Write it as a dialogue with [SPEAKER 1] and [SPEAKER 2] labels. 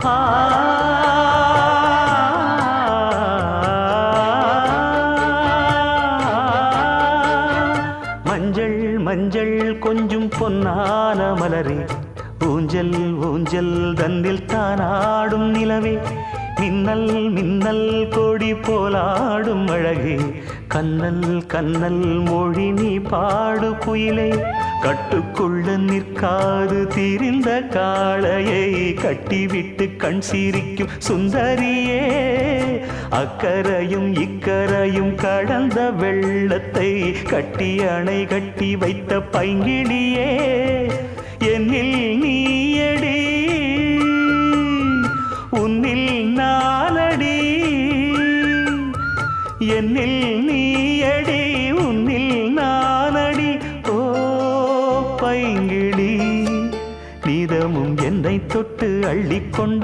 [SPEAKER 1] ஆ மஞ்சள் மஞ்சள் கொஞ்சம் பொன்னான மலரே, ஊஞ்சல் ஊஞ்சல் தந்தில் தானாடும் நிலவே, மின்னல் மின்னல் கொடி போலாடும் அழகே, கண்ணல் கண்ணல் மொழி நீ பாடு குயிலே, கட்டுக்குள்ள நிற்காது திரிந்த காளையை கட்டிவிட்டு கண் சிரிக்கும் சுந்தரியே, அக்கரையும் இக்கரையும் கடந்த வெள்ளத்தை கட்டி அணை கட்டி வைத்த பைங்கிளியே, என்னில் நீயடி உன்னில் நானடி, என்னில் நீயடி உன்னில் நானடி. ஓ பைங்கிளி, நீதமும் என்னை தொட்டு அள்ளிக்கொண்டு